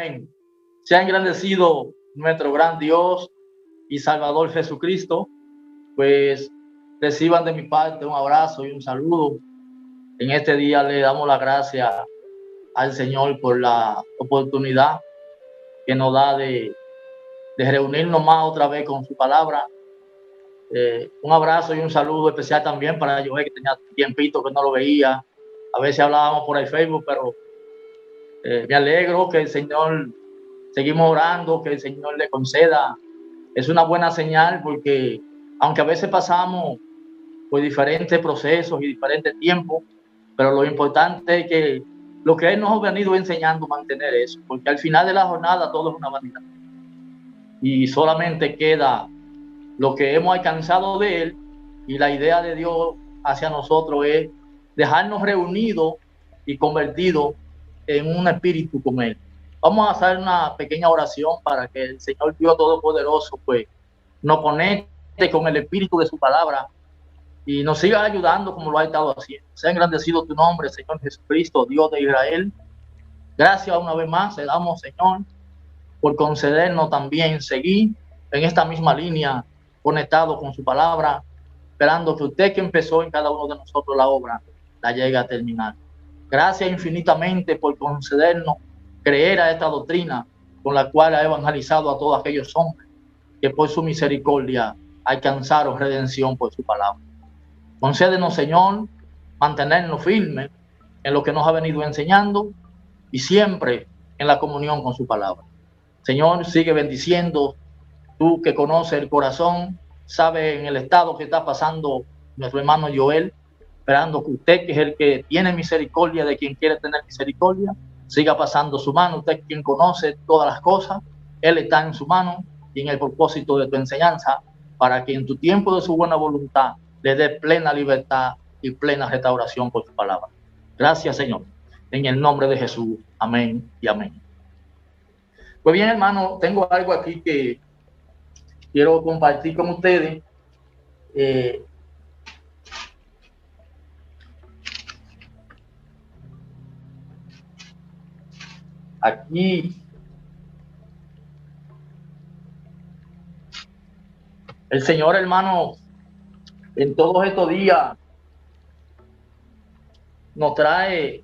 amén. Sea engrandecido nuestro gran Dios y Salvador Jesucristo. Pues reciban de mi parte un abrazo y un saludo. En este día le damos las gracias al Señor por la oportunidad que nos da de reunirnos más otra vez con su palabra. Un abrazo y un saludo especial también para Joel, que tenía tiempito que no lo veía. A veces hablábamos por el Facebook, pero me alegro que el Señor, seguimos orando, que el Señor le conceda. Es una buena señal porque aunque a veces pasamos por diferentes procesos y diferentes tiempos, pero lo importante es que lo que Él nos ha venido enseñando, mantener eso, porque al final de la jornada todo es una vanidad y solamente queda lo que hemos alcanzado de Él, y la idea de Dios hacia nosotros es dejarnos reunidos y convertidos en un espíritu con Él. Vamos a hacer una pequeña oración para que el Señor Dios Todopoderoso pues nos conecte con el espíritu de su palabra y nos siga ayudando como lo ha estado haciendo. Sea engrandecido tu nombre, Señor Jesucristo, Dios de Israel. Gracias una vez más, le damos, Señor, por concedernos también seguir en esta misma línea, conectado con su palabra, esperando que usted, que empezó en cada uno de nosotros la obra, la llegue a terminar. Gracias infinitamente por concedernos creer a esta doctrina con la cual ha evangelizado a todos aquellos hombres que por su misericordia alcanzaron redención por su palabra. Concédenos, Señor, mantenernos firmes en lo que nos ha venido enseñando y siempre en la comunión con su palabra. Señor, sigue bendiciendo. Tú que conoces el corazón, sabe en el estado que está pasando nuestro hermano Joel, esperando que usted, que es el que tiene misericordia de quien quiere tener misericordia, siga pasando su mano. Usted, quien conoce todas las cosas, Él está en su mano y en el propósito de tu enseñanza, para que en tu tiempo de su buena voluntad le dé plena libertad y plena restauración por su palabra. Gracias, Señor. En el nombre de Jesús. Amén y amén. Pues bien, hermano, tengo algo aquí que quiero compartir con ustedes. Aquí el Señor, hermano, en todos estos días nos trae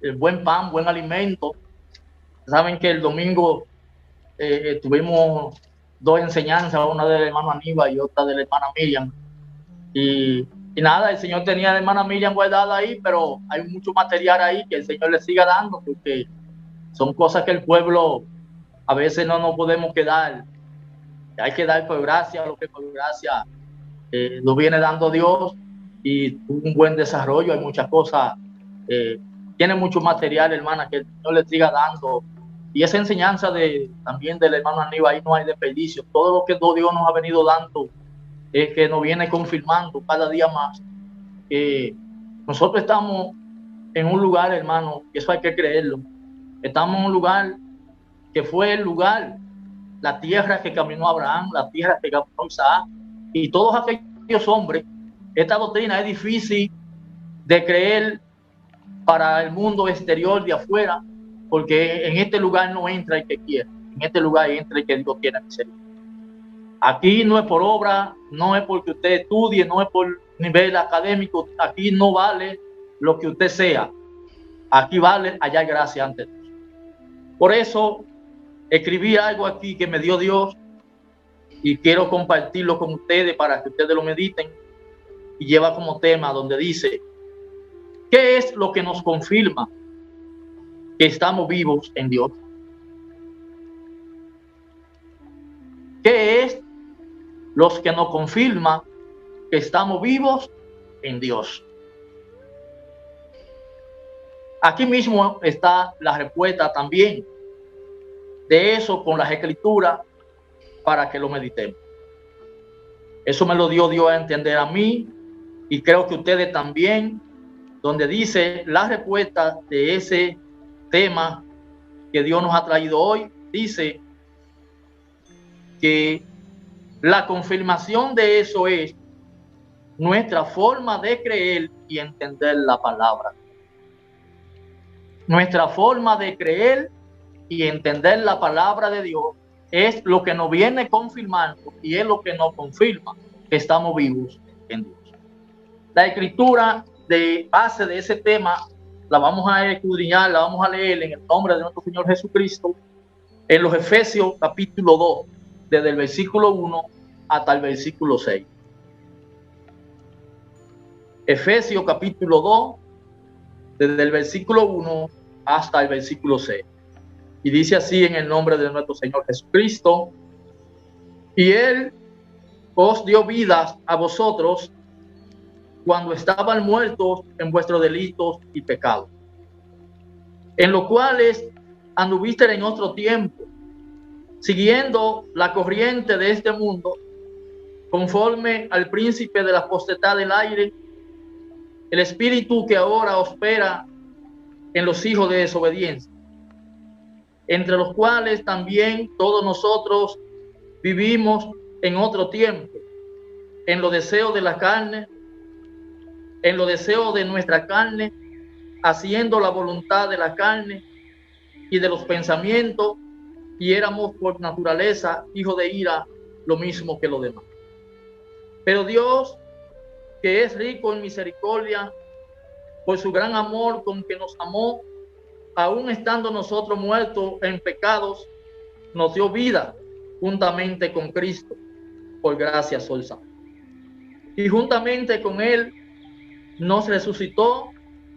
el buen pan, buen alimento. Saben que el domingo tuvimos dos enseñanzas, una del hermano Aníbal y otra de la hermana Miriam. Y nada, el Señor tenía a la hermana Miriam guardada ahí, pero hay mucho material ahí que el Señor le siga dando, porque son cosas que el pueblo a veces no nos podemos quedar. Hay que dar por gracia lo que por gracia nos viene dando Dios, y un buen desarrollo. Hay muchas cosas, tiene mucho material, hermana, que el Señor le siga dando. Y esa enseñanza también del hermano Aníbal, ahí no hay desperdicio. Todo lo que Dios nos ha venido dando es que nos viene confirmando cada día más que nosotros estamos en un lugar, hermano, y eso hay que creerlo. Estamos en un lugar que fue el lugar, la tierra que caminó Abraham, la tierra que caminó Isaac y todos aquellos hombres. Esta doctrina es difícil de creer para el mundo exterior de afuera, porque en este lugar no entra el que quiere, en este lugar entra el que Dios tiene misericordia. Aquí no es por obra, no es porque usted estudie, no es por nivel académico. Aquí no vale lo que usted sea, aquí vale hallar gracia ante Dios. Por eso escribí algo aquí que me dio Dios y quiero compartirlo con ustedes para que ustedes lo mediten, y lleva como tema donde dice: ¿qué es lo que nos confirma que estamos vivos en Dios? ¿Qué es lo que nos confirma que estamos vivos en Dios? Aquí mismo está la respuesta también de eso con las escrituras, para que lo meditemos. Eso me lo dio Dios a entender a mí, y creo que ustedes también, donde dice la respuesta de ese tema que Dios nos ha traído hoy. Dice que la confirmación de eso es nuestra forma de creer y entender la palabra. Nuestra forma de creer y entender la palabra de Dios es lo que nos viene confirmando y es lo que nos confirma que estamos vivos en Dios. La escritura de base de ese tema la vamos a escudriñar, la vamos a leer en el nombre de nuestro Señor Jesucristo en los Efesios capítulo 2, desde el versículo 1 hasta el versículo 6. Efesios capítulo 2, desde el versículo 1 hasta el versículo 6. Y dice así en el nombre de nuestro Señor Jesucristo: y Él os dio vida a vosotros cuando estaban muertos en vuestros delitos y pecados, en los cuales anduvisteis en otro tiempo, siguiendo la corriente de este mundo, conforme al príncipe de la potestad del aire, el espíritu que ahora opera en los hijos de desobediencia, entre los cuales también todos nosotros vivimos en otro tiempo, en los deseos de la carne, en los deseos de nuestra carne, haciendo la voluntad de la carne y de los pensamientos, y éramos por naturaleza hijos de ira, lo mismo que los demás. Pero Dios, que es rico en misericordia, por su gran amor con que nos amó, aun estando nosotros muertos en pecados, nos dio vida juntamente con Cristo. Por gracia sois salvos. Y juntamente con Él nos resucitó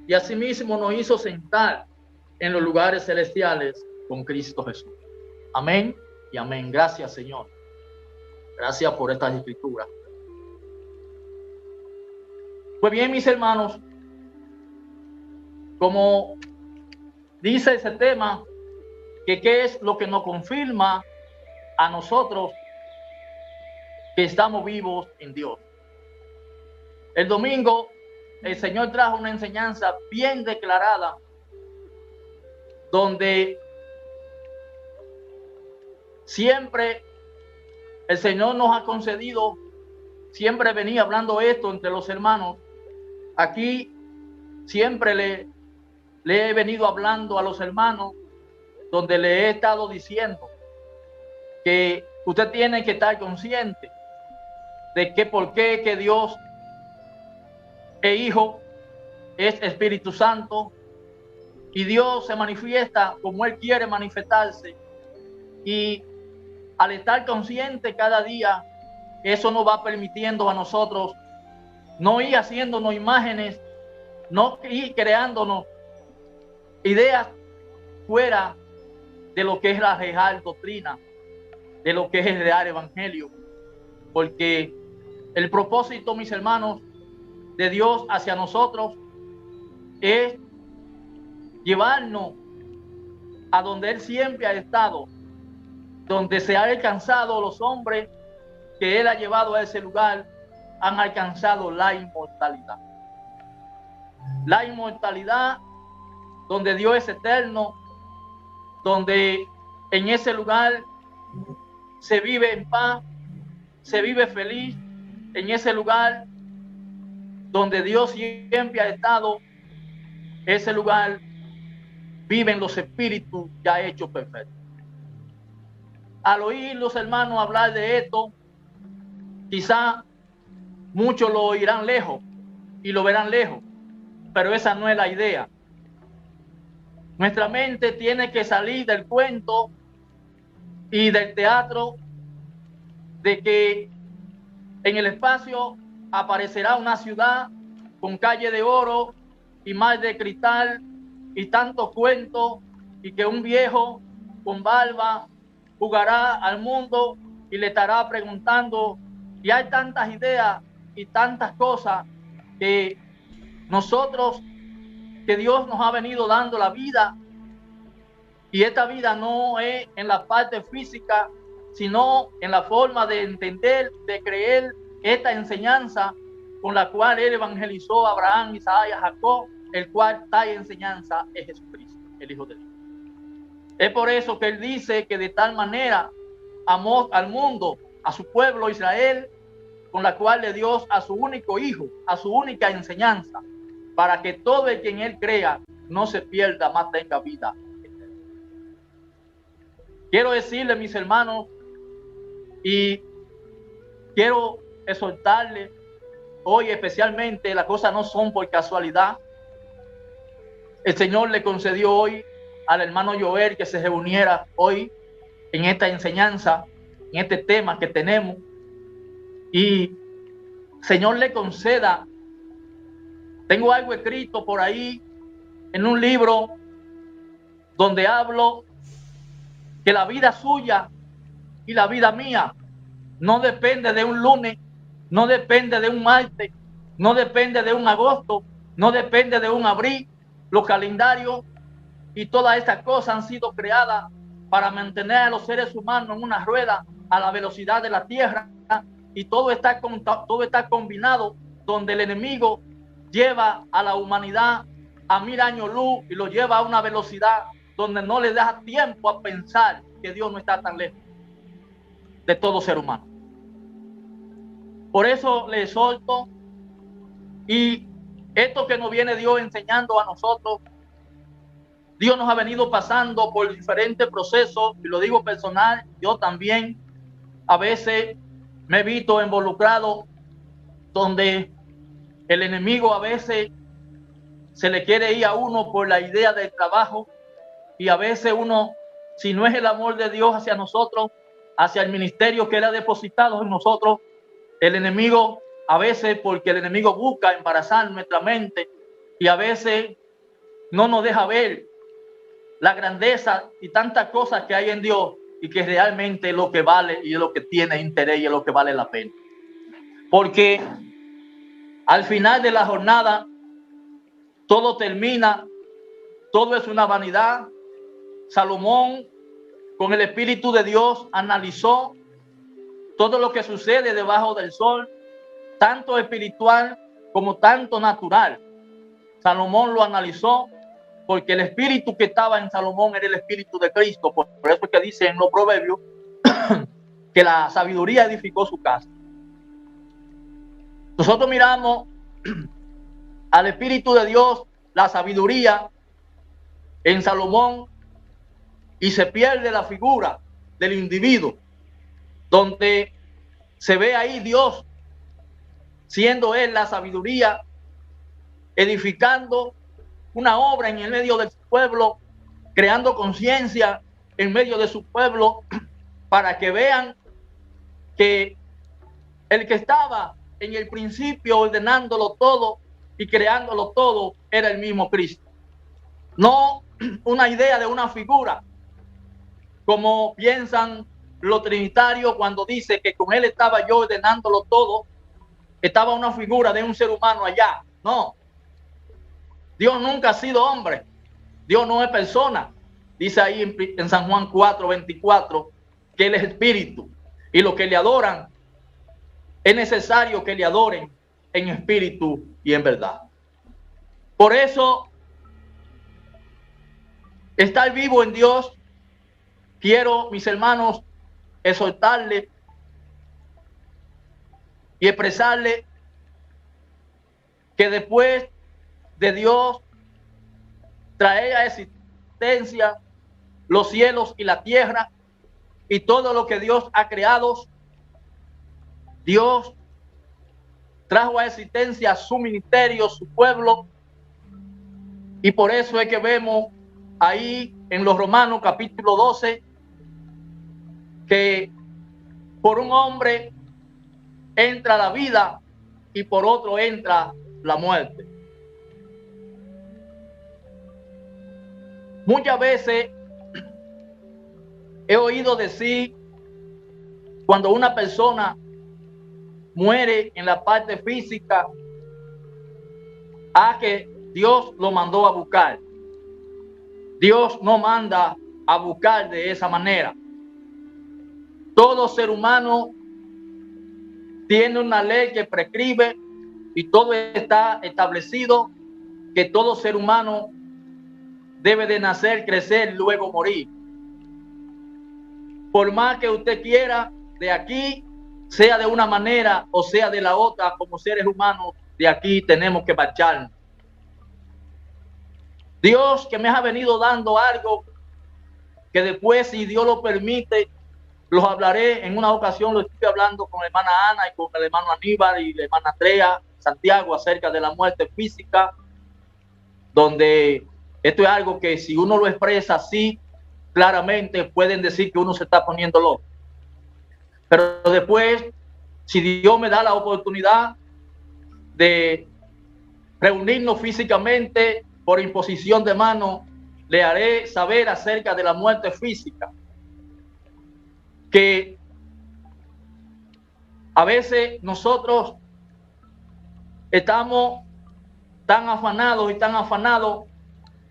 y asimismo nos hizo sentar en los lugares celestiales con Cristo Jesús. Amén y amén. Gracias, Señor. Gracias por estas escrituras. Pues bien, mis hermanos, como dice ese tema, que qué es lo que nos confirma a nosotros que estamos vivos en Dios. El domingo el Señor trajo una enseñanza bien declarada, donde siempre el Señor nos ha concedido, siempre venía hablando esto entre los hermanos. Aquí siempre le he venido hablando a los hermanos, donde le he estado diciendo que usted tiene que estar consciente de que por qué que Dios es Hijo, es Espíritu Santo, y Dios se manifiesta como Él quiere manifestarse, y al estar consciente cada día, eso nos va permitiendo a nosotros no ir haciéndonos imágenes, no ir creándonos ideas fuera de lo que es la real doctrina, de lo que es el real evangelio, porque el propósito, mis hermanos, de Dios hacia nosotros es llevarnos a donde Él siempre ha estado, donde se ha alcanzado los hombres que Él ha llevado a ese lugar, han alcanzado la inmortalidad. La inmortalidad donde Dios es eterno, donde en ese lugar se vive en paz, se vive feliz, en ese lugar donde Dios siempre ha estado, ese lugar viven los espíritus ya hechos perfectos. Al oír los hermanos hablar de esto, quizá muchos lo oirán lejos y lo verán lejos, pero esa no es la idea. Nuestra mente tiene que salir del cuento y del teatro de que en el espacio aparecerá una ciudad con calle de oro y mar de cristal y tantos cuentos, y que un viejo con barba jugará al mundo y le estará preguntando, y hay tantas ideas y tantas cosas que nosotros, que Dios nos ha venido dando la vida, y esta vida no es en la parte física, sino en la forma de entender, de creer esta enseñanza con la cual Él evangelizó a Abraham, Isaac y a Jacob, el cual tal enseñanza es Jesucristo, el Hijo de Dios. Es por eso que Él dice que de tal manera amó al mundo, a su pueblo Israel, con la cual le dio a su único Hijo, a su única enseñanza, para que todo el que en Él crea no se pierda, más tenga vida eterna. quiero decirle, mis hermanos, y quiero exhortarle hoy especialmente, las cosas no son por casualidad. El Señor le concedió hoy al hermano Joel que se reuniera hoy en esta enseñanza, en este tema que tenemos, y Señor le conceda. Tengo algo escrito por ahí en un libro donde hablo que la vida suya y la vida mía no depende de un lunes, no depende de un martes, no depende de un agosto, no depende de un abril. Los calendarios y todas estas cosas han sido creadas para mantener a los seres humanos en una rueda a la velocidad de la tierra, y todo está combinado, donde el enemigo lleva a la humanidad a 1000 años luz y lo lleva a una velocidad donde no le da tiempo a pensar que Dios no está tan lejos de todo ser humano. Por eso le exhorto, y esto que nos viene Dios enseñando a nosotros, Dios nos ha venido pasando por diferentes procesos, y lo digo personal, yo también a veces me he visto involucrado donde el enemigo a veces se le quiere ir a uno por la idea del trabajo, y a veces uno, si no es el amor de Dios hacia nosotros, hacia el ministerio que Él ha depositado en nosotros, el enemigo a veces, porque el enemigo busca embarazar nuestra mente, y a veces no nos deja ver la grandeza y tantas cosas que hay en Dios, y que realmente es lo que vale y es lo que tiene interés y es lo que vale la pena. Porque al final de la jornada todo termina, todo es una vanidad. Salomón, con el Espíritu de Dios, analizó todo lo que sucede debajo del sol, tanto espiritual como tanto natural. Salomón lo analizó, porque el espíritu que estaba en Salomón era el espíritu de Cristo. Por eso es que dice en los Proverbios que la sabiduría edificó su casa. Nosotros miramos al Espíritu de Dios, la sabiduría en Salomón, y se pierde la figura del individuo, donde se ve ahí Dios siendo Él la sabiduría, edificando una obra en el medio del pueblo, creando conciencia en medio de su pueblo, para que vean que el que estaba en el principio ordenándolo todo y creándolo todo era el mismo Cristo. No una idea de una figura, como piensan los trinitarios cuando dice que con Él estaba yo ordenándolo todo, estaba una figura de un ser humano allá. No, Dios nunca ha sido hombre, Dios no es persona. Dice ahí en San Juan 4:24 que Él es espíritu, y los que le adoran es necesario que le adoren en espíritu y en verdad. Por eso, estar vivo en Dios, quiero, mis hermanos, exhortarle y expresarle que después de Dios traer a existencia los cielos y la tierra y todo lo que Dios ha creado, Dios trajo a existencia su ministerio, su pueblo, y por eso es que vemos ahí en los Romanos capítulo 12 que por un hombre entra la vida y por otro entra la muerte. Muchas veces he oído decir, cuando una persona muere en la parte física, que Dios lo mandó a buscar. Dios no manda a buscar de esa manera. Todo ser humano tiene una ley que prescribe, y todo está establecido que todo ser humano debe de nacer, crecer, luego morir. Por más que usted quiera, de aquí, sea de una manera o sea de la otra, como seres humanos, de aquí tenemos que marcharnos. Dios, que me ha venido dando algo que después, si Dios lo permite, los hablaré. En una ocasión lo estuve hablando con la hermana Ana y con el hermano Aníbal y la hermana Andrea Santiago acerca de la muerte física, donde esto es algo que si uno lo expresa así, claramente pueden decir que uno se está poniendo loco. Pero después, si Dios me da la oportunidad de reunirnos físicamente por imposición de mano, le haré saber acerca de la muerte física, que a veces nosotros estamos tan afanados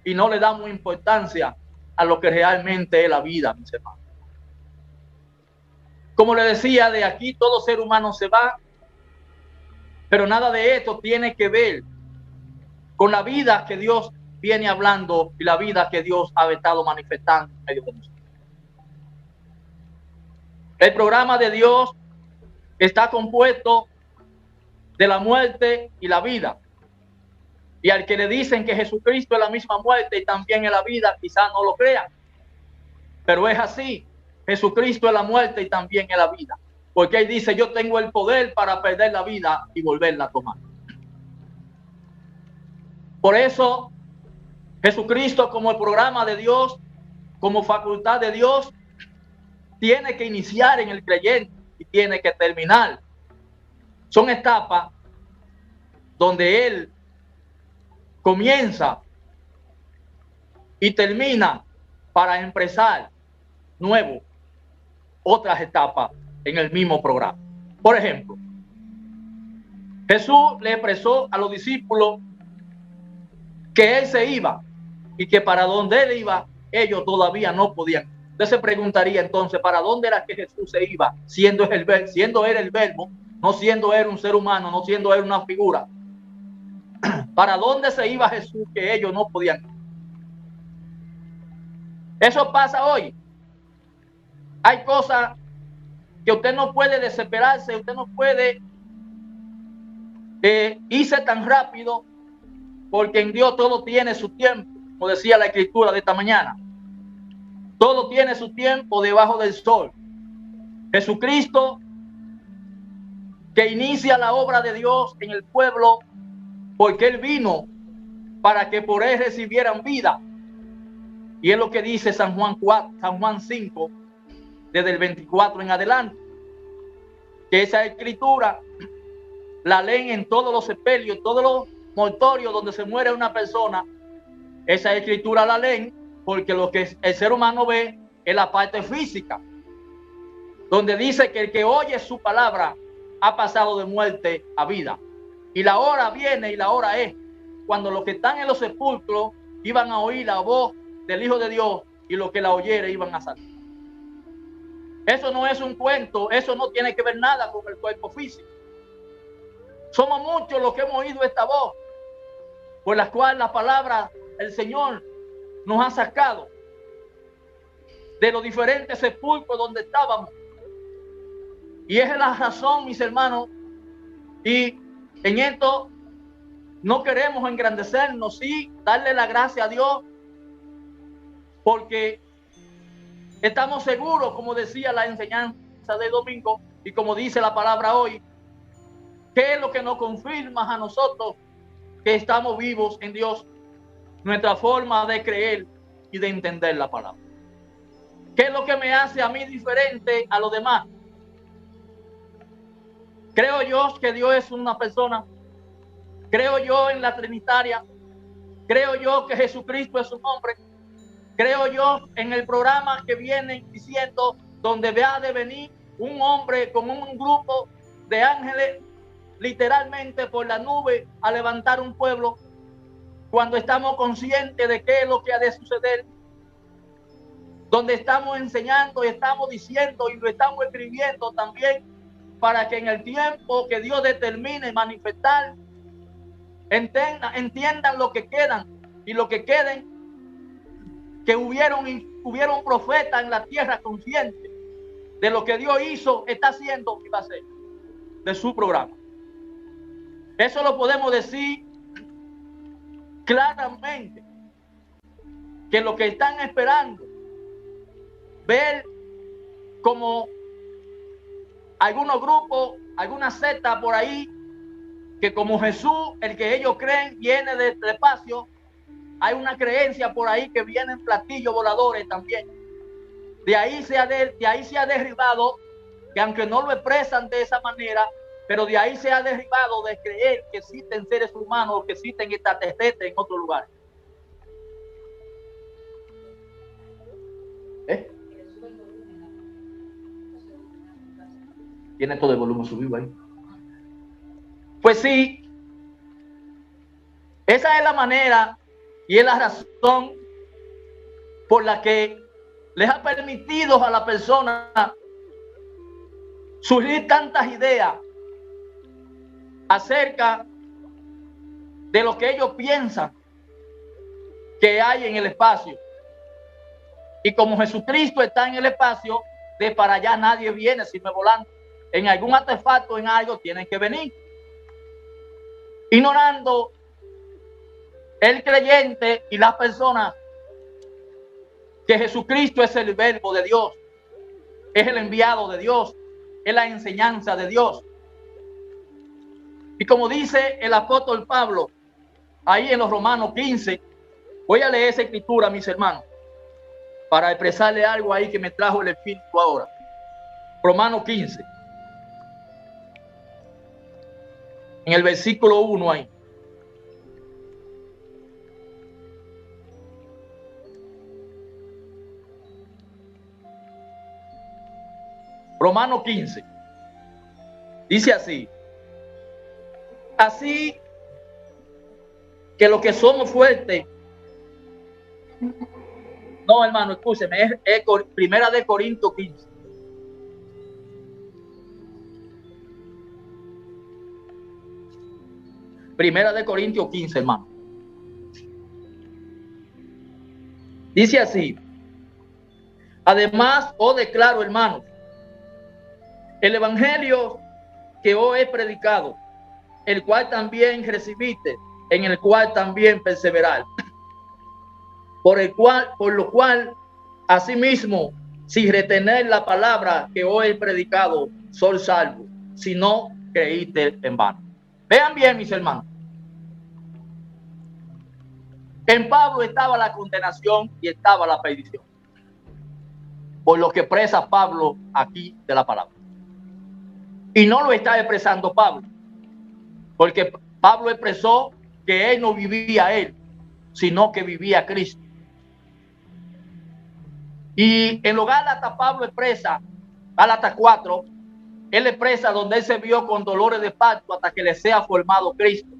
y no le damos importancia a lo que realmente es la vida, mis hermanos. Como le decía, de aquí todo ser humano se va, pero nada de esto tiene que ver con la vida que Dios viene hablando y la vida que Dios ha estado manifestando en medio de nosotros. El programa de Dios está compuesto de la muerte y la vida. Y al que le dicen que Jesucristo es la misma muerte y también es la vida, quizás no lo crea. Pero es así. Jesucristo es la muerte y también es la vida. Porque Él dice, yo tengo el poder para perder la vida y volverla a tomar. Por eso, Jesucristo como el programa de Dios, como facultad de Dios, tiene que iniciar en el creyente y tiene que terminar. Son etapas donde Él comienza y termina para empezar nuevo otras etapas en el mismo programa. Por ejemplo, Jesús le expresó a los discípulos que Él se iba y que para donde Él iba, ellos todavía no podían. Usted se preguntaría entonces, ¿para dónde era que Jesús se iba? Siendo Él el verbo, no siendo Él un ser humano, no siendo Él una figura. ¿Para dónde se iba Jesús que ellos no podían? Eso pasa hoy. Hay cosas que usted no puede desesperarse, usted no puede irse tan rápido, porque en Dios todo tiene su tiempo, como decía la escritura de esta mañana. Todo tiene su tiempo debajo del sol. Jesucristo, que inicia la obra de Dios en el pueblo, porque Él vino para que por Él recibieran vida. Y es lo que dice San Juan 5, desde el 24 en adelante, que esa escritura la leen en todos los sepelios, en todos los mortorios donde se muere una persona. Esa escritura la leen porque lo que el ser humano ve es la parte física, donde dice que el que oye su palabra ha pasado de muerte a vida. Y la hora viene y la hora es cuando los que están en los sepulcros iban a oír la voz del Hijo de Dios y los que la oyeren iban a salir. Eso no es un cuento, eso no tiene que ver nada con el cuerpo físico. Somos muchos los que hemos oído esta voz, por la cual la palabra del Señor nos ha sacado de los diferentes sepulcros donde estábamos. Y esa es la razón, mis hermanos, y en esto no queremos engrandecernos, sí, darle la gracia a Dios, porque estamos seguros, como decía la enseñanza de domingo y como dice la palabra hoy, ¿qué es lo que nos confirma a nosotros que estamos vivos en Dios? Nuestra forma de creer y de entender la palabra. ¿Qué es lo que me hace a mí diferente a los demás? Creo yo que Dios es una persona. Creo yo en la Trinitaria. Creo yo que Jesucristo es un hombre. Creo yo en el programa que vienen diciendo donde ha de venir un hombre con un grupo de ángeles literalmente por la nube a levantar un pueblo, cuando estamos conscientes de qué es lo que ha de suceder, donde estamos enseñando y estamos diciendo y lo estamos escribiendo también para que en el tiempo que Dios determine manifestar, entiendan lo que quedan y lo que queden, que hubieron profetas en la tierra conscientes de lo que Dios hizo, está haciendo y va a hacer de su programa. Eso lo podemos decir claramente, que lo que están esperando ver como algunos grupos, algunas sectas por ahí, que como Jesús, el que ellos creen, viene del espacio. Hay una creencia por ahí que vienen platillos voladores también. De ahí se ha derribado, que aunque no lo expresan de esa manera, pero de ahí se ha derribado de creer que existen seres humanos, que existen extraterrestres en otro lugar. Tiene todo el volumen subido ahí. Pues sí, esa es la manera y es la razón por la que les ha permitido a la persona surgir tantas ideas acerca de lo que ellos piensan que hay en el espacio. Y como Jesucristo está en el espacio, de para allá nadie viene sino volando. En algún artefacto, en algo, tienen que venir. Ignorando el creyente y las personas que Jesucristo es el verbo de Dios, es el enviado de Dios, es la enseñanza de Dios. Y como dice el apóstol Pablo, ahí en los Romanos 15, voy a leer esa escritura, mis hermanos, para expresarle algo ahí que me trajo el Espíritu ahora. Romanos 15. En el versículo 1 ahí. Romanos 15. Dice así. Así que los que somos fuertes. No, hermano, escúcheme, es Primera de Corintios 15. Primera de Corintios 15, hermano. Dice así. Además, os declaro, hermanos, el evangelio que os he predicado, el cual también recibiste, en el cual también perseverar, por lo cual, asimismo, si retener la palabra que os he predicado, sois salvos, si no creíste en vano. Vean bien, mis hermanos. En Pablo estaba la condenación y estaba la perdición, por lo que expresa Pablo aquí de la palabra. Y no lo está expresando Pablo, porque Pablo expresó que él no vivía él, sino que vivía Cristo. Y en los Gálatas Pablo expresa, Gálatas 4, él expresa donde él se vio con dolores de parto hasta que le sea formado Cristo.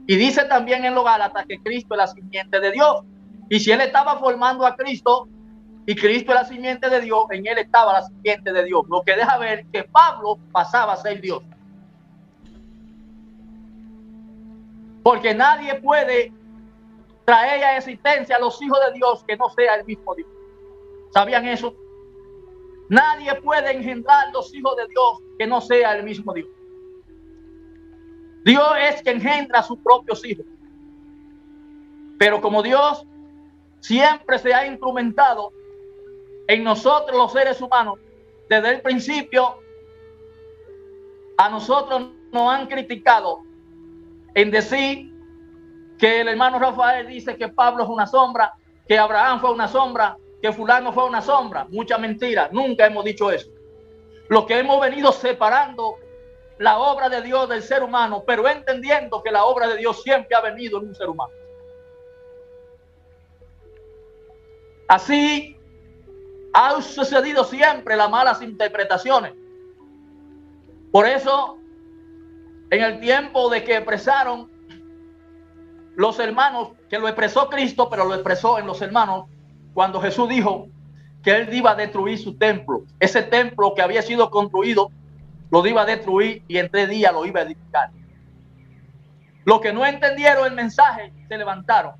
Y dice también en los Gálatas que Cristo es la simiente de Dios. Y si él estaba formando a Cristo y Cristo es la simiente de Dios, en él estaba la simiente de Dios. Lo que deja ver que Pablo pasaba a ser Dios. Porque nadie puede traer a existencia a los hijos de Dios que no sea el mismo Dios. ¿Sabían eso? Nadie puede engendrar los hijos de Dios que no sea el mismo Dios. Dios es quien engendra a sus propios hijos. Pero como Dios siempre se ha instrumentado en nosotros los seres humanos, desde el principio, a nosotros nos han criticado en decir que el hermano Rafael dice que Pablo es una sombra, que Abraham fue una sombra, que fulano fue una sombra. Mucha mentira, nunca hemos dicho eso. Lo que hemos venido separando la obra de Dios del ser humano, pero entendiendo que la obra de Dios siempre ha venido en un ser humano. Así ha sucedido siempre las malas interpretaciones. Por eso, en el tiempo de que expresaron los hermanos, que lo expresó Cristo, pero lo expresó en los hermanos, cuando Jesús dijo que él iba a destruir su templo, ese templo que había sido construido, lo iba a destruir y en 3 días lo iba a edificar. Los que no entendieron el mensaje se levantaron.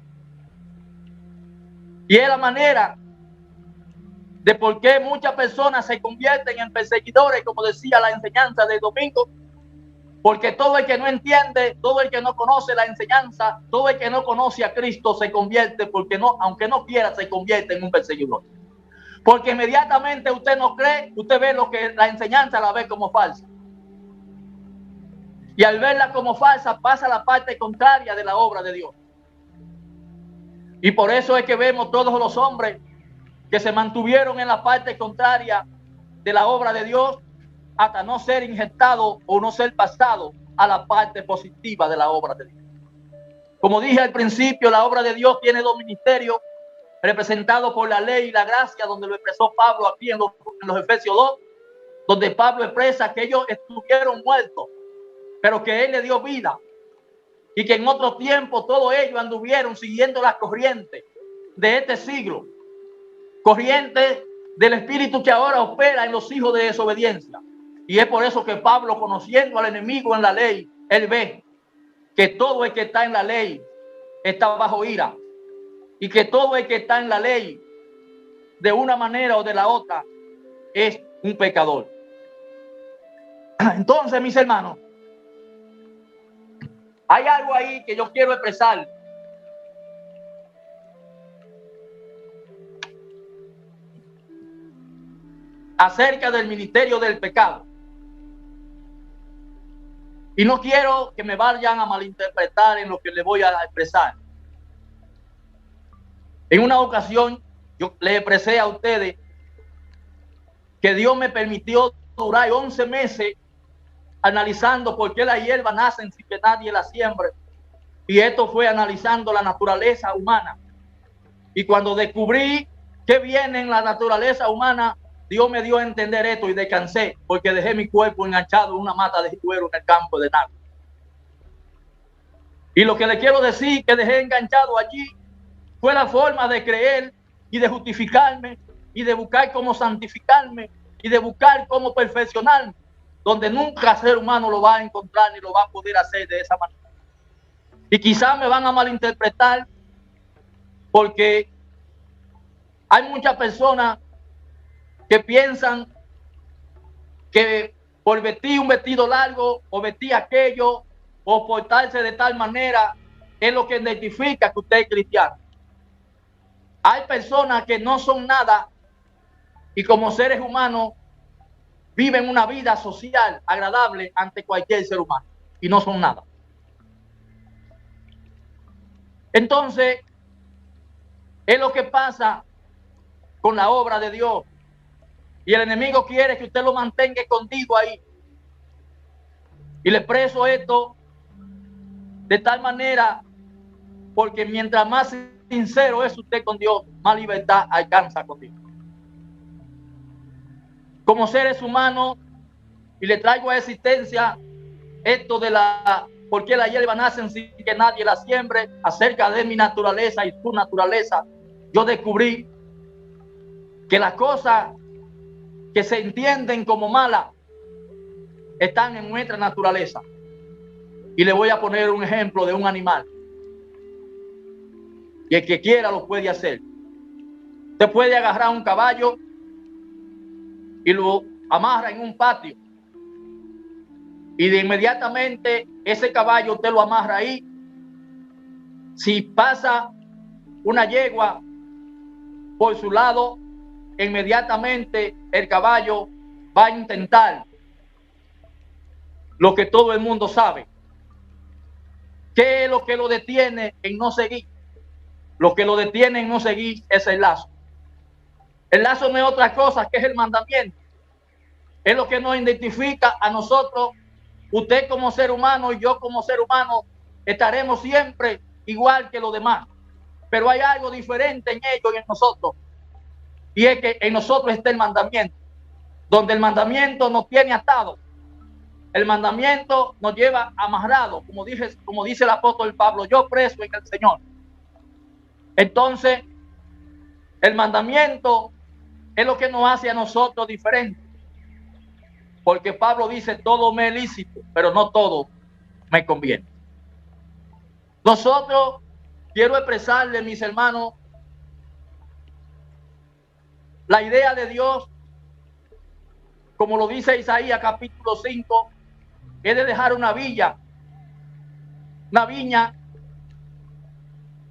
Y es la manera de por qué muchas personas se convierten en perseguidores, como decía la enseñanza del domingo, porque todo el que no entiende, todo el que no conoce la enseñanza, todo el que no conoce a Cristo se convierte, porque no, aunque no quiera, se convierte en un perseguidor. Porque inmediatamente usted no cree, usted ve lo que la enseñanza la ve como falsa. Y al verla como falsa, pasa a la parte contraria de la obra de Dios. Y por eso es que vemos todos los hombres que se mantuvieron en la parte contraria de la obra de Dios hasta no ser injertados o no ser pasados a la parte positiva de la obra de Dios. Como dije al principio, la obra de Dios tiene dos ministerios representados por la ley y la gracia, donde lo expresó Pablo aquí en los Efesios 2, donde Pablo expresa que ellos estuvieron muertos, pero que Él le dio vida, y que en otro tiempo todos ellos anduvieron siguiendo la corriente de este siglo, corriente del espíritu que ahora opera en los hijos de desobediencia. Y es por eso que Pablo, conociendo al enemigo en la ley, él ve que todo el que está en la ley está bajo ira, y que todo el que está en la ley, de una manera o de la otra, es un pecador. Entonces, mis hermanos, hay algo ahí que yo quiero expresar. Acerca del ministerio del pecado. Y no quiero que me vayan a malinterpretar en lo que le voy a expresar. En una ocasión yo le expresé a ustedes que Dios me permitió durar 11 meses analizando por qué las hierbas nacen sin que nadie las siembre. Y esto fue analizando la naturaleza humana. Y cuando descubrí que viene en la naturaleza humana, Dios me dio a entender esto y descansé, porque dejé mi cuerpo enganchado en una mata de cuero en el campo de narco. Y lo que le quiero decir que dejé enganchado allí fue la forma de creer y de justificarme y de buscar cómo santificarme y de buscar cómo perfeccionarme, donde nunca ser humano lo va a encontrar ni lo va a poder hacer de esa manera. Y quizás me van a malinterpretar porque hay muchas personas que piensan que por vestir un vestido largo o vestir aquello o portarse de tal manera es lo que identifica que usted es cristiano. Hay personas que no son nada y como seres humanos viven una vida social agradable ante cualquier ser humano y no son nada. Entonces, es lo que pasa con la obra de Dios. Y el enemigo quiere que usted lo mantenga escondido ahí. Y le expreso esto de tal manera porque mientras más sincero es usted con Dios, más libertad alcanza con Dios. Como seres humanos, y le traigo a existencia esto de por qué la hierba nace sin que nadie la siembre, acerca de mi naturaleza y su naturaleza, yo descubrí que las cosas que se entienden como malas están en nuestra naturaleza. Y le voy a poner un ejemplo de un animal. Y el que quiera lo puede hacer. Usted puede agarrar un caballo y lo amarra en un patio. Y de inmediatamente ese caballo usted lo amarra ahí. Si pasa una yegua por su lado, inmediatamente el caballo va a intentar lo que todo el mundo sabe. ¿Qué es lo que lo detiene en no seguir? Lo que lo detiene en no seguir es el lazo. El lazo no es otra cosa que es el mandamiento. Es lo que nos identifica a nosotros. Usted como ser humano y yo como ser humano estaremos siempre igual que los demás. Pero hay algo diferente en ellos y en nosotros. Y es que en nosotros está el mandamiento. Donde el mandamiento nos tiene atado. El mandamiento nos lleva amarrado, como dice el apóstol Pablo, yo preso en el Señor. Entonces, el mandamiento es lo que nos hace a nosotros diferentes. Porque Pablo dice, todo me es lícito, pero no todo me conviene. Nosotros, quiero expresarle, mis hermanos, la idea de Dios, como lo dice Isaías capítulo 5, es de dejar una viña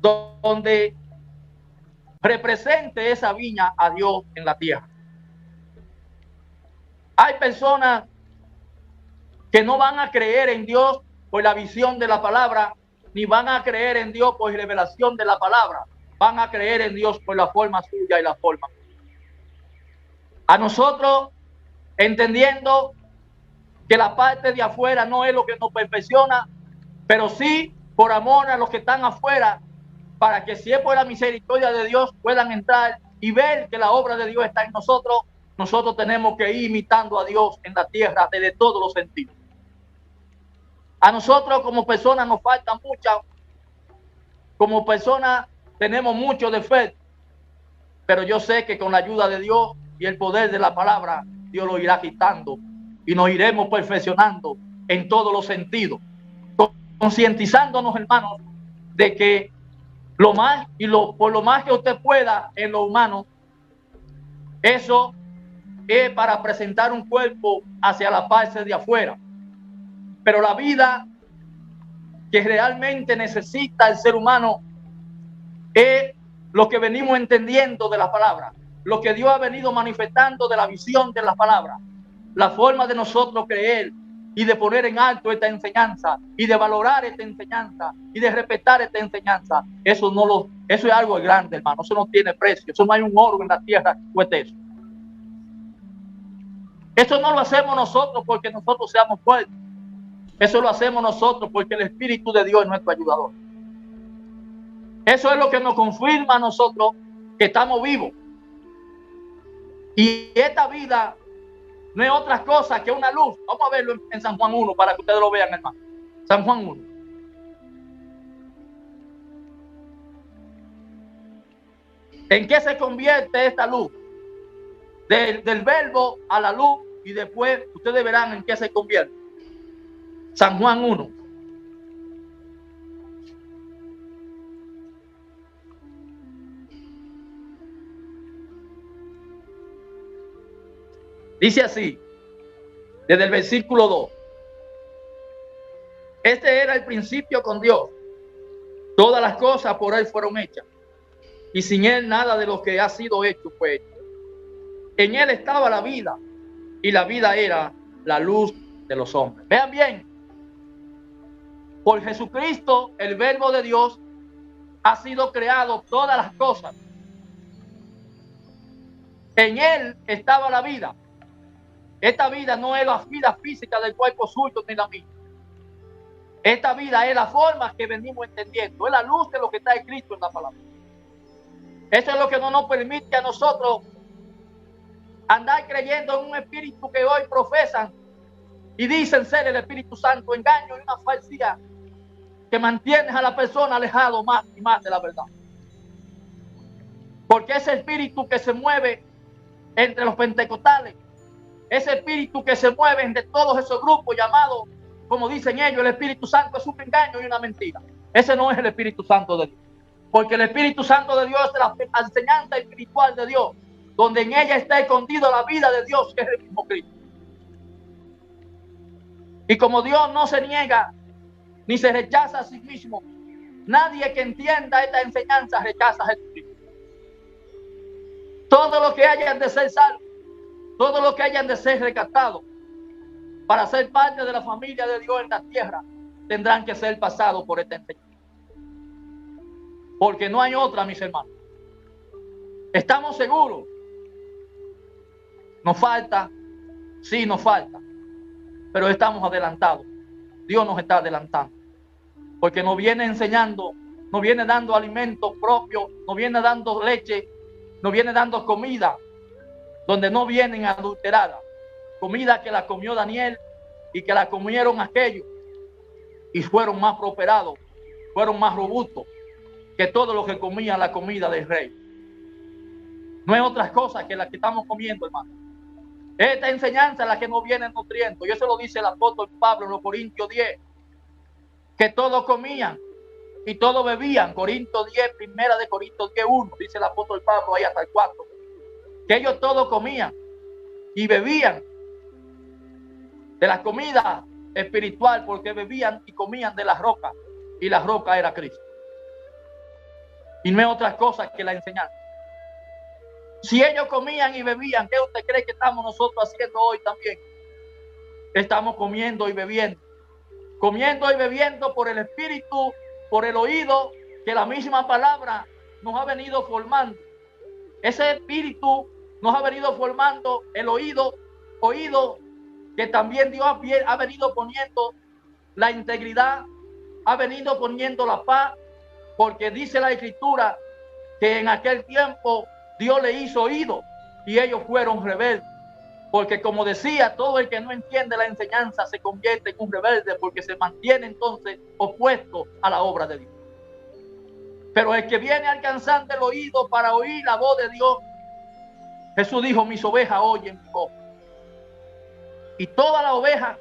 donde represente esa viña a Dios en la tierra. Hay personas que no van a creer en Dios por la visión de la palabra, ni van a creer en Dios por revelación de la palabra. Van a creer en Dios por la forma suya y la forma. A nosotros, entendiendo que la parte de afuera no es lo que nos perfecciona, pero sí por amor a los que están afuera, para que si es por la misericordia de Dios puedan entrar y ver que la obra de Dios está en nosotros. Nosotros tenemos que ir imitando a Dios en la tierra desde todos los sentidos. A nosotros como personas nos falta mucha, como personas tenemos mucho defecto, pero yo sé que con la ayuda de Dios y el poder de la palabra, Dios lo irá quitando y nos iremos perfeccionando en todos los sentidos, concientizándonos, hermanos, de que lo más y por lo más que usted pueda en lo humano, eso es para presentar un cuerpo hacia la parte de afuera. Pero la vida que realmente necesita el ser humano es lo que venimos entendiendo de la palabra, lo que Dios ha venido manifestando de la visión de la palabra, la forma de nosotros creer y de poner en alto esta enseñanza y de valorar esta enseñanza y de respetar esta enseñanza. Eso es algo grande, hermano. Eso no tiene precio. Eso no hay un oro en la tierra que cueste eso. Eso no lo hacemos nosotros porque nosotros seamos fuertes. Eso lo hacemos nosotros porque el Espíritu de Dios es nuestro ayudador. Eso es lo que nos confirma a nosotros que estamos vivos. Y esta vida no es otra cosa que una luz. Vamos a verlo en San Juan 1 para que ustedes lo vean, hermano. San Juan 1. ¿En qué se convierte esta luz? Del verbo a la luz, y después ustedes verán en qué se convierte. San Juan 1. Dice así, desde el versículo 2. Este era el principio con Dios. Todas las cosas por Él fueron hechas, y sin Él nada de lo que ha sido hecho fue hecho. En Él estaba la vida, y la vida era la luz de los hombres. Vean bien, por Jesucristo, el verbo de Dios, ha sido creado todas las cosas. En Él estaba la vida. Esta vida no es la vida física del cuerpo suyo ni la mía. Esta vida es la forma que venimos entendiendo. Es la luz de lo que está escrito en la palabra. Eso es lo que no nos permite a nosotros andar creyendo en un espíritu que hoy profesan y dicen ser el Espíritu Santo. Engaño y una falsedad que mantiene a la persona alejado más y más de la verdad. Porque ese espíritu que se mueve entre los pentecostales, ese espíritu que se mueve entre todos esos grupos llamados, como dicen ellos, el Espíritu Santo, es un engaño y una mentira. Ese no es el Espíritu Santo de Dios. Porque el Espíritu Santo de Dios es la enseñanza espiritual de Dios, donde en ella está escondido la vida de Dios, que es el mismo Cristo. Y como Dios no se niega ni se rechaza a sí mismo, nadie que entienda esta enseñanza rechaza a Jesucristo. Todo lo que hayan de ser salvos, todo lo que hayan de ser rescatados para ser parte de la familia de Dios en la tierra, tendrán que ser pasados por esta enseñanza. Porque no hay otra, mis hermanos. Estamos seguros. Nos falta, sí nos falta, pero estamos adelantados. Dios nos está adelantando. Porque nos viene enseñando, nos viene dando alimento propio, nos viene dando leche, nos viene dando comida, donde no vienen adulteradas. Comida que la comió Daniel y que la comieron aquellos y fueron más prosperados, fueron más robustos que todo lo que comían la comida del rey. No es otra cosa que la que estamos comiendo, hermano. Esta enseñanza es la que nos viene nutriendo. Y eso lo dice el apóstol Pablo en los Corintios 10, que todos comían y todos bebían. Corintios 10, primera de Corintios 10, 1, dice el apóstol Pablo ahí hasta el 4, que ellos todos comían y bebían de la comida espiritual, porque bebían y comían de la roca, y la roca era Cristo. Y no es otra cosa que la enseñanza. Si ellos comían y bebían, ¿qué usted cree que estamos nosotros haciendo hoy también? Estamos comiendo y bebiendo. Comiendo y bebiendo por el espíritu, por el oído, que la misma palabra nos ha venido formando. Ese espíritu nos ha venido formando el oído que también Dios ha venido poniendo la integridad, ha venido poniendo la paz, porque dice la Escritura que en aquel tiempo Dios le hizo oído y ellos fueron rebeldes. Porque como decía, todo el que no entiende la enseñanza se convierte en un rebelde, porque se mantiene entonces opuesto a la obra de Dios. Pero el que viene alcanzando el oído para oír la voz de Dios, Jesús dijo, mis ovejas oyen mi voz. Y todas las ovejas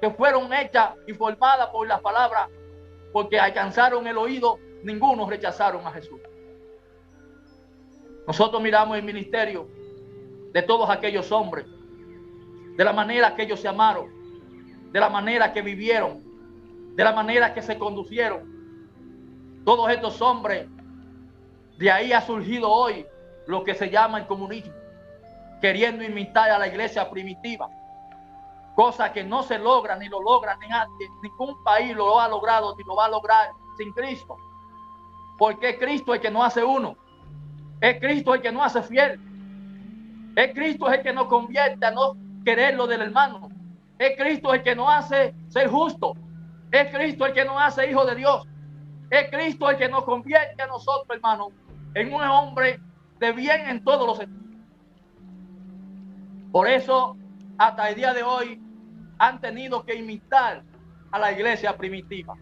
que fueron hechas y formadas por la palabra, porque alcanzaron el oído, ninguno rechazaron a Jesús. Nosotros miramos el ministerio de todos aquellos hombres, de la manera que ellos se amaron, de la manera que vivieron, de la manera que se conducieron. Todos estos hombres, de ahí ha surgido hoy lo que se llama el comunismo, queriendo imitar a la iglesia primitiva, cosa que no se logra ni lo logra ningún país lo ha logrado ni lo va a lograr sin Cristo, porque es Cristo el que nos hace uno, es Cristo el que nos hace fiel, es Cristo el que nos convierte a no querer lo del hermano, es Cristo el que nos hace ser justo, es Cristo el que nos hace hijos de Dios, es Cristo el que nos convierte a nosotros, hermano, en un hombre de bien en todos los sentidos. Por eso, hasta el día de hoy, han tenido que imitar a la iglesia primitiva,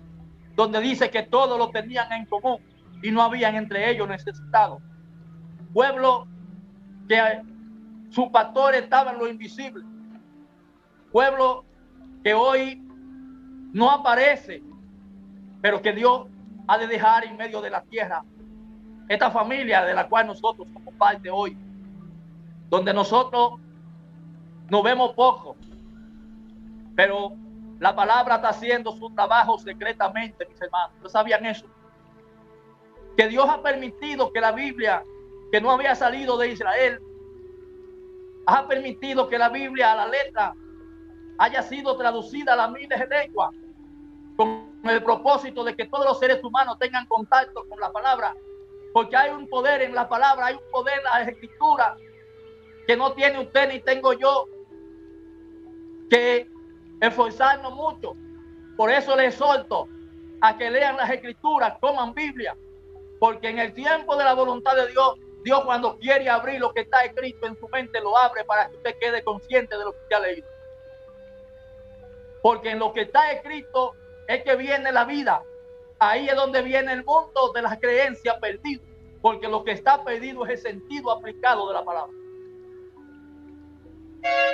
donde dice que todos lo tenían en común y no habían entre ellos necesitados. Pueblo que su pastor estaba en lo invisible. Pueblo que hoy no aparece, pero que Dios ha de dejar en medio de la tierra. Esta familia de la cual nosotros somos parte hoy, donde nosotros nos vemos poco, pero la palabra está haciendo su trabajo secretamente, mis hermanos. ¿No sabían eso? Que Dios ha permitido que la Biblia, que no había salido de Israel, ha permitido que la Biblia a la letra haya sido traducida a las miles de lenguas, con el propósito de que todos los seres humanos tengan contacto con la palabra, porque hay un poder en la palabra, hay un poder en la escritura que no tiene usted ni tengo yo que esforzarnos mucho. Por eso les exhorto a que lean las escrituras, coman Biblia, porque en el tiempo de la voluntad de Dios, Dios cuando quiere abrir lo que está escrito en su mente lo abre para que usted quede consciente de lo que usted ha leído. Porque en lo que está escrito es que viene la vida. Ahí es donde viene el mundo de las creencias perdidas, porque lo que está perdido es el sentido aplicado de la palabra.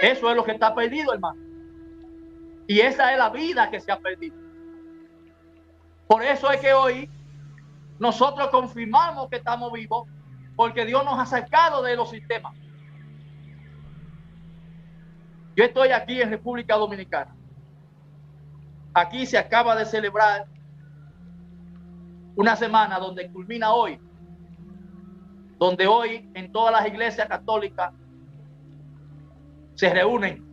Eso es lo que está perdido, hermano. Y esa es la vida que se ha perdido. Por eso es que hoy nosotros confirmamos que estamos vivos, porque Dios nos ha sacado de los sistemas. Yo estoy aquí en República Dominicana. Aquí se acaba de celebrar una semana donde culmina hoy, donde hoy en todas las iglesias católicas se reúnen,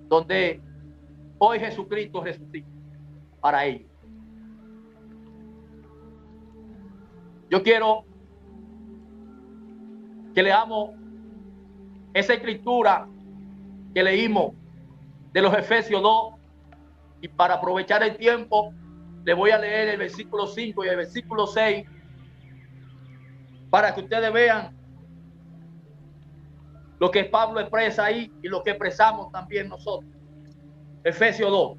donde hoy Jesucristo resucita para ellos. Yo quiero que leamos esa escritura que leímos de los Efesios 2, y para aprovechar el tiempo le voy a leer el versículo 5 y el versículo 6 para que ustedes vean lo que Pablo expresa ahí y lo que expresamos también nosotros. Efesios 2,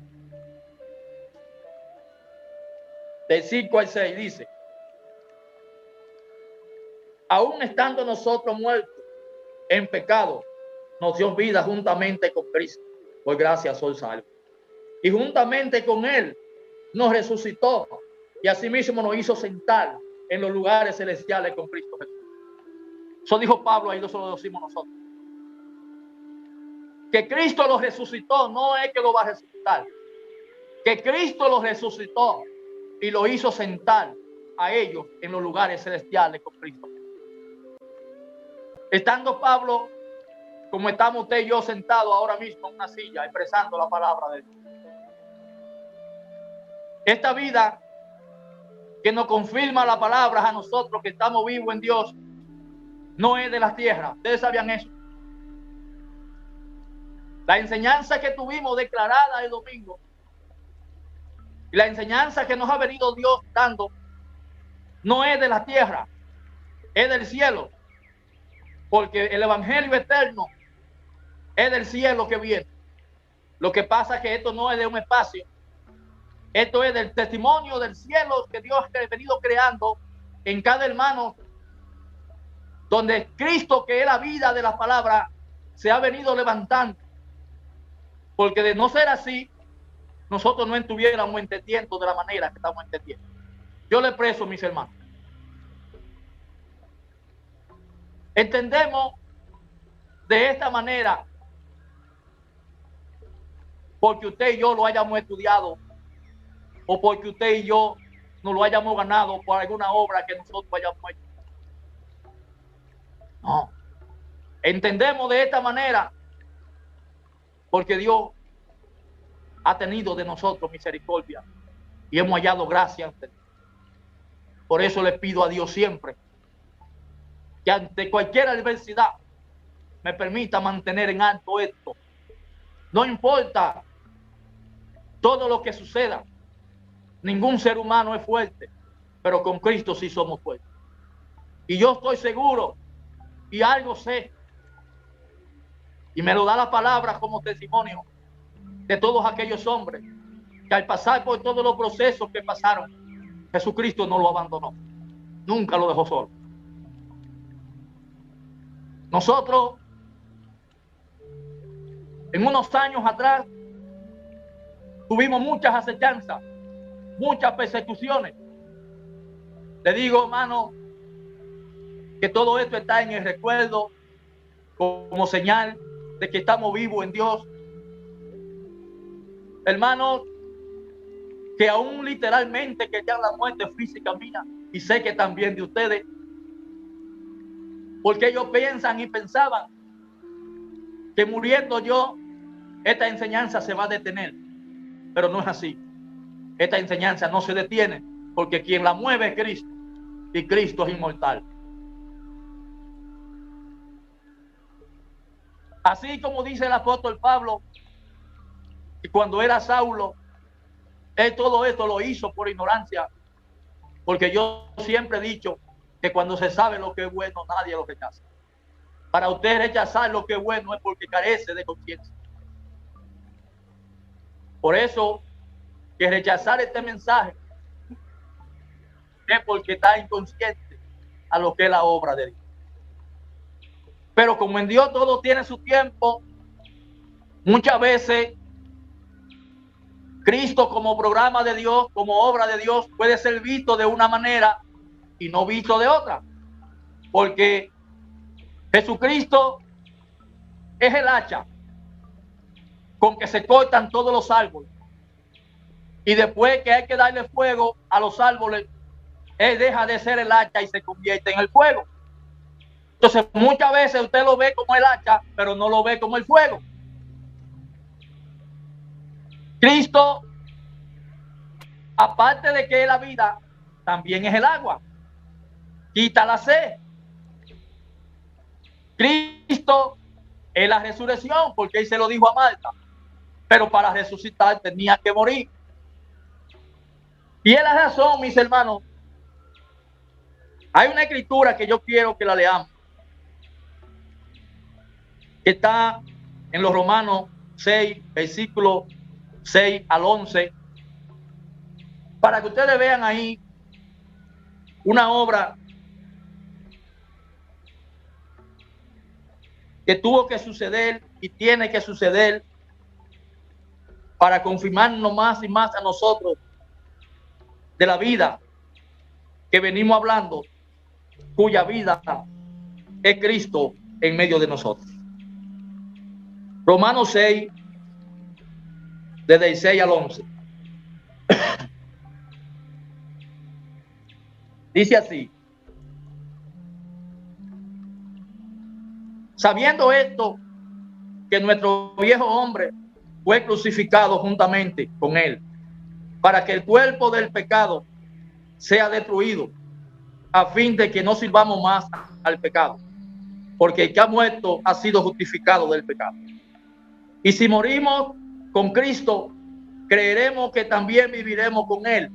del 5 al 6 dice: aún estando nosotros muertos en pecado, nos dio vida juntamente con Cristo. Por gracia soy salvo. Y juntamente con Él nos resucitó y asimismo nos hizo sentar en los lugares celestiales con Cristo Jesús. Eso dijo Pablo, ahí eso lo decimos nosotros. Que Cristo los resucitó, no es que lo va a resucitar. Que Cristo los resucitó y lo hizo sentar a ellos en los lugares celestiales con Cristo. Estando Pablo, como estamos usted y yo sentados ahora mismo en una silla, expresando la palabra de Dios. Esta vida que nos confirma la palabra a nosotros que estamos vivos en Dios, no es de la tierra. Ustedes sabían eso. La enseñanza que tuvimos declarada el domingo y la enseñanza que nos ha venido Dios dando no es de la tierra, es del cielo. Porque el evangelio eterno es del cielo que viene. Lo que pasa es que esto no es de un espacio. Esto es del testimonio del cielo que Dios ha venido creando en cada hermano, donde Cristo, que es la vida de la palabra, se ha venido levantando. Porque de no ser así, nosotros no estuviéramos entendiendo de la manera que estamos entendiendo. Yo le expreso, mis hermanos. Entendemos de esta manera porque usted y yo lo hayamos estudiado o porque usted y yo nos lo hayamos ganado por alguna obra que nosotros hayamos hecho. No. Entendemos de esta manera porque Dios ha tenido de nosotros misericordia y hemos hallado gracia ante Él. Por eso le pido a Dios siempre que ante cualquier adversidad me permita mantener en alto esto. No importa todo lo que suceda, ningún ser humano es fuerte, pero con Cristo sí somos fuertes. Y yo estoy seguro y algo sé, y me lo da la palabra como testimonio de todos aquellos hombres que al pasar por todos los procesos que pasaron, Jesucristo no lo abandonó, nunca lo dejó solo. Nosotros, en unos años atrás, tuvimos muchas acechanzas, muchas persecuciones. Le digo, hermano, que todo esto está en el recuerdo como señal de que estamos vivos en Dios. Hermano, que aún literalmente que ya la muerte física mía, y sé que también de ustedes, porque ellos piensan y pensaban que muriendo yo, esta enseñanza se va a detener, pero no es así. Esta enseñanza no se detiene, porque quien la mueve es Cristo, y Cristo es inmortal. Así como dice el apóstol Pablo, que cuando era Saulo, él todo esto lo hizo por ignorancia, porque yo siempre he dicho que cuando se sabe lo que es bueno, nadie lo rechaza. Para usted rechazar lo que es bueno es porque carece de conciencia. Por eso, que rechazar este mensaje es porque está inconsciente a lo que es la obra de Dios. Pero como en Dios todo tiene su tiempo, muchas veces Cristo como programa de Dios, como obra de Dios, puede ser visto de una manera y no visto de otra. Porque Jesucristo es el hacha con que se cortan todos los árboles. Y después que hay que darle fuego a los árboles, él deja de ser el hacha y se convierte en el fuego. Entonces muchas veces usted lo ve como el hacha, pero no lo ve como el fuego. Cristo, aparte de que es la vida, también es el agua. Quita la sed. Cristo es la resurrección, porque él se lo dijo a Marta, pero para resucitar tenía que morir. Y es la razón, mis hermanos. Hay una escritura que yo quiero que la leamos, que está en los Romanos 6, versículo 6 al 11, para que ustedes vean ahí una obra que tuvo que suceder y tiene que suceder para confirmarnos más y más a nosotros de la vida que venimos hablando, cuya vida es Cristo en medio de nosotros. Romanos 6, desde el 6 al 11. Dice así: Sabiendo esto, que nuestro viejo hombre fue crucificado juntamente con él, para que el cuerpo del pecado sea destruido, a fin de que no sirvamos más al pecado, porque el que ha muerto ha sido justificado del pecado. Y si morimos con Cristo, creeremos que también viviremos con él,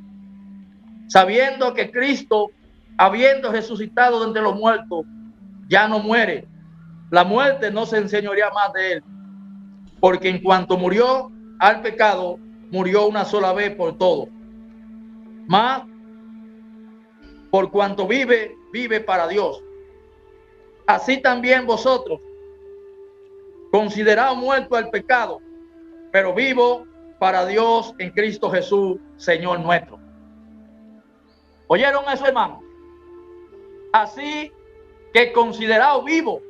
sabiendo que Cristo, habiendo resucitado de entre los muertos, ya no muere. La muerte no se enseñorea más de él, porque en cuanto murió al pecado, murió una sola vez por todo. Mas por cuanto vive, vive para Dios. Así también vosotros, considerados muertos al pecado, pero vivo para Dios en Cristo Jesús, Señor nuestro. ¿Oyeron eso, hermano? Así que considerado vivo.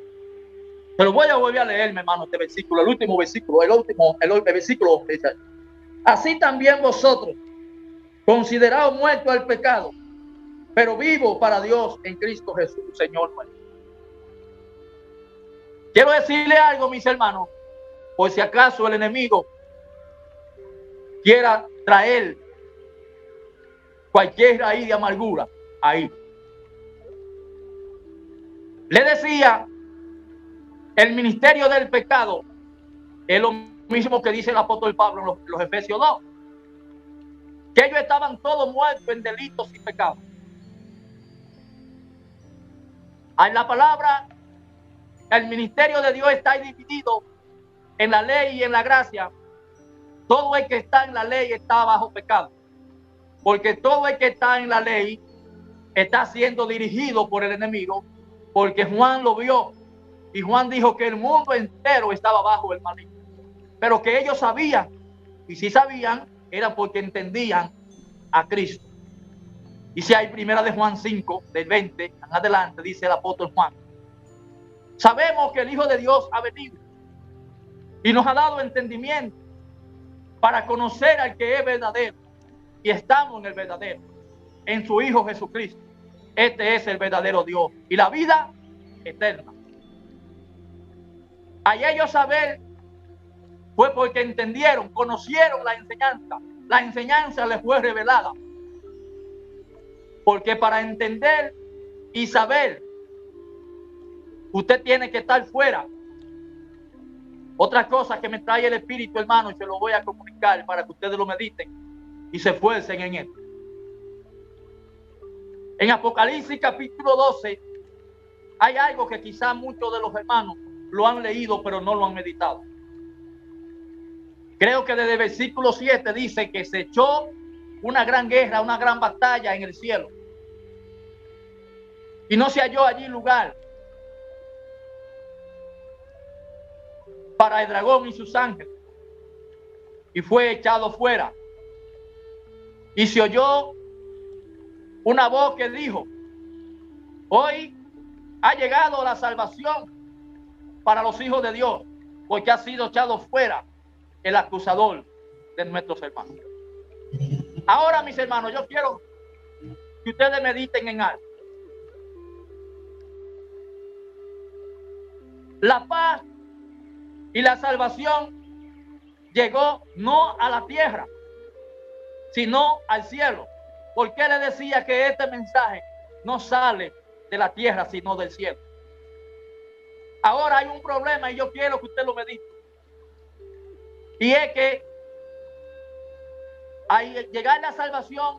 Pero voy a volver a leerme, hermano, este versículo, el último versículo, el versículo. Así también vosotros, considerados muertos al pecado, pero vivo para Dios en Cristo Jesús, Señor nuestro. Quiero decirle algo, mis hermanos, por si acaso el enemigo quiera traer cualquier raíz de amargura ahí. Le decía, el ministerio del pecado es lo mismo que dice el apóstol Pablo en los Efesios 2, que ellos estaban todos muertos en delitos y pecados. En la palabra, el ministerio de Dios está dividido en la ley y en la gracia. Todo el que está en la ley está bajo pecado, porque todo el que está en la ley está siendo dirigido por el enemigo, porque Juan lo vio y Juan dijo que el mundo entero estaba bajo el maligno, pero que ellos sabían, y si sabían era porque entendían a Cristo. Y si hay primera de Juan 5 del 20 en adelante, dice el apóstol Juan, sabemos que el Hijo de Dios ha venido y nos ha dado entendimiento para conocer al que es verdadero, y estamos en el verdadero, en su Hijo Jesucristo. Este es el verdadero Dios y la vida eterna. A ellos saber fue porque entendieron, conocieron la enseñanza. La enseñanza les fue revelada. Porque para entender y saber, usted tiene que estar fuera. Otra cosa que me trae el Espíritu, hermano, y se lo voy a comunicar para que ustedes lo mediten y se esfuercen en esto. En Apocalipsis capítulo 12 hay algo que quizás muchos de los hermanos lo han leído, pero no lo han meditado. Creo que desde el versículo 7 dice que se echó una gran guerra, una gran batalla en el cielo. Y no se halló allí lugar para el dragón y sus ángeles. Y fue echado fuera. Y se oyó una voz que dijo, hoy ha llegado la salvación para los hijos de Dios, porque ha sido echado fuera el acusador de nuestros hermanos. Ahora, mis hermanos, yo quiero que ustedes mediten en algo. La paz y la salvación llegó no a la tierra, sino al cielo. ¿Por qué le decía que este mensaje no sale de la tierra, sino del cielo? Ahora hay un problema y yo quiero que usted lo medite. Y es que al llegar la salvación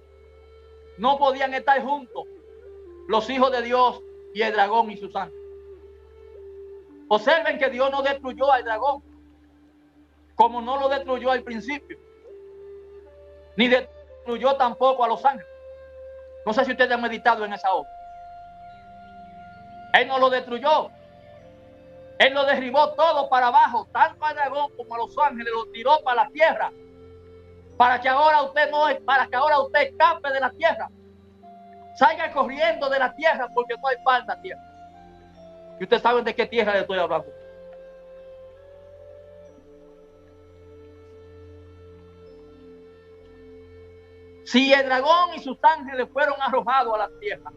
no podían estar juntos los hijos de Dios y el dragón y sus ángeles. Observen que Dios no destruyó al dragón, como no lo destruyó al principio, ni destruyó tampoco a los ángeles. No sé si ustedes han meditado en esa obra. Él no lo destruyó. Él lo derribó todo para abajo, tanto al dragón como a los ángeles, lo tiró para la tierra, para que ahora usted escape de la tierra, salga corriendo de la tierra, porque no hay falta tierra. Y ustedes saben de qué tierra le estoy hablando. Si el dragón y sus ángeles fueron arrojados a la tierra,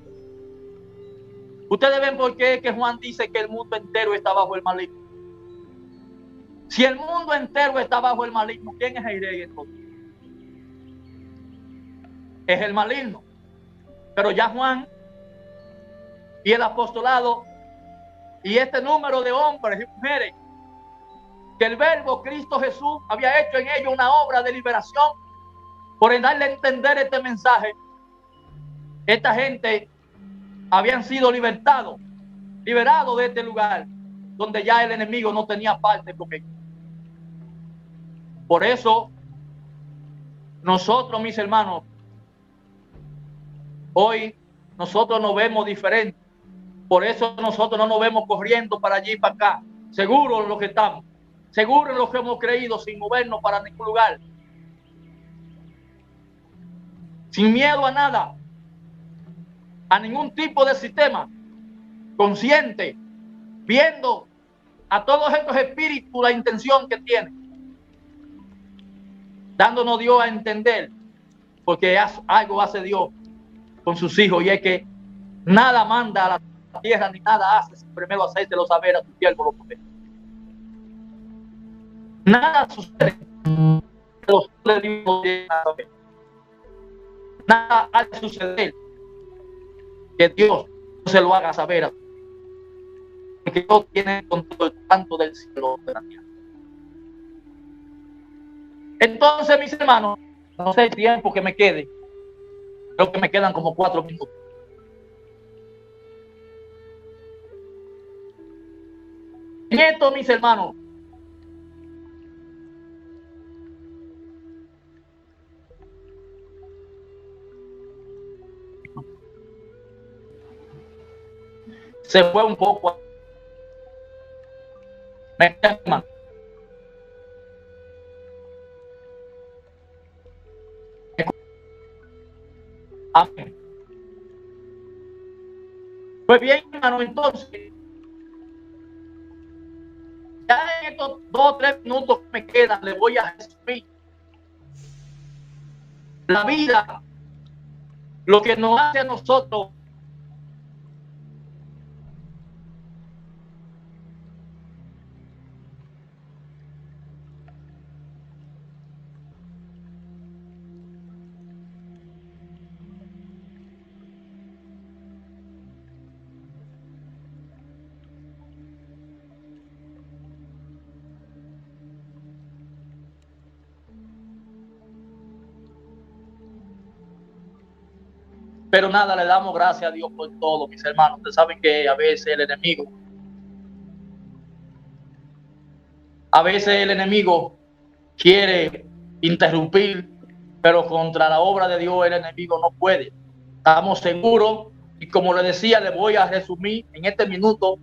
Ustedes ven por qué que Juan dice que el mundo entero está bajo el maligno. Si el mundo entero está bajo el maligno, ¿quién es el rey entonces? Es el maligno. Pero ya Juan y el apostolado y este número de hombres y mujeres que el verbo Cristo Jesús había hecho en ellos una obra de liberación por darle a entender este mensaje. Esta gente habían sido liberados de este lugar donde ya el enemigo no tenía parte con ellos. Por eso nosotros, mis hermanos, hoy nosotros nos vemos diferentes. Por eso nosotros no nos vemos corriendo para allí y para acá, seguros en lo que estamos, seguros en lo que hemos creído, sin movernos para ningún lugar, sin miedo a nada, a ningún tipo de sistema, consciente, viendo a todos estos espíritus la intención que tienen, dándonos Dios a entender, porque algo hace Dios con sus hijos, y es que nada manda a la tierra ni nada hace sin primero hacérselo saber a tu siervo los profetas. Nada sucede, nada ha de suceder que Dios no se lo haga saber, porque Dios tiene el control tanto del cielo como de la tierra. Entonces, mis hermanos, no sé el tiempo que me quede, creo que me quedan como 4 minutos. En esto, mis hermanos, se fue un poco. Me llama. Amén. Pues bien, hermano, entonces, ya en estos 2 o 3 minutos que me quedan, le voy a resumir la vida, lo que nos hace a nosotros pero nada, le damos gracias a Dios por todo, mis hermanos. Ustedes saben que a veces el enemigo quiere interrumpir, pero contra la obra de Dios el enemigo no puede. Estamos seguros, y como le decía, le voy a resumir en este minuto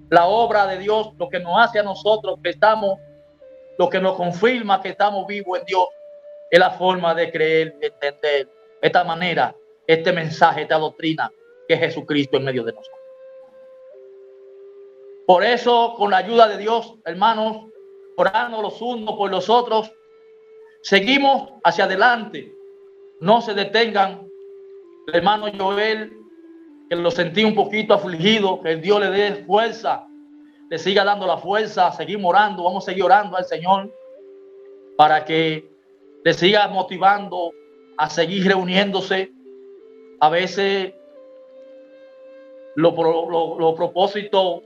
la obra de Dios, lo que nos hace a nosotros que estamos, lo que nos confirma que estamos vivos en Dios, es la forma de creer, de entender esta manera, este mensaje, esta doctrina que es Jesucristo en medio de nosotros. Por eso, con la ayuda de Dios, hermanos, orando los unos por los otros, seguimos hacia adelante. No se detengan. El hermano Joel, que lo sentí un poquito afligido, que el Dios le dé fuerza, le siga dando la fuerza. Seguimos orando, vamos a seguir orando al Señor para que le siga motivando a seguir reuniéndose. A veces los propósitos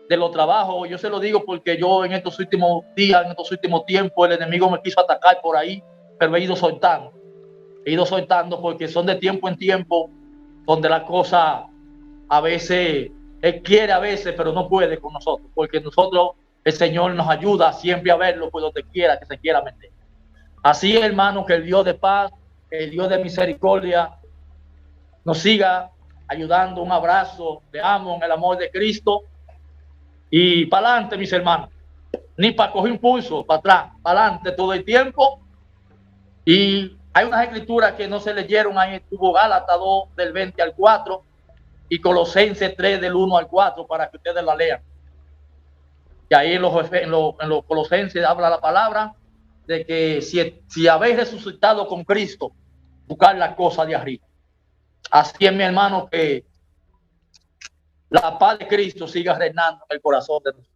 de los trabajos, yo se lo digo porque yo en estos últimos días, en estos últimos tiempos, el enemigo me quiso atacar por ahí, pero he ido soltando porque son de tiempo en tiempo, donde la cosa a veces, él quiere a veces, pero no puede con nosotros, porque nosotros, el Señor nos ayuda siempre a verlo por donde quiera que se quiera meter. Así, hermano, que el Dios de paz, el Dios de misericordia, nos siga ayudando. Un abrazo, te amo en el amor de Cristo. Y para adelante, mis hermanos, ni para coger impulso, para atrás, para adelante todo el tiempo. Y hay unas escrituras que no se leyeron, ahí estuvo Gálatas 2 del 20 al 4 y Colosenses 3 del 1 al 4 para que ustedes la lean. Y ahí en los Colosenses habla la palabra de que si habéis resucitado con Cristo, buscar las cosas de arriba. Así es, mi hermano, que la paz de Cristo siga reinando en el corazón de nosotros.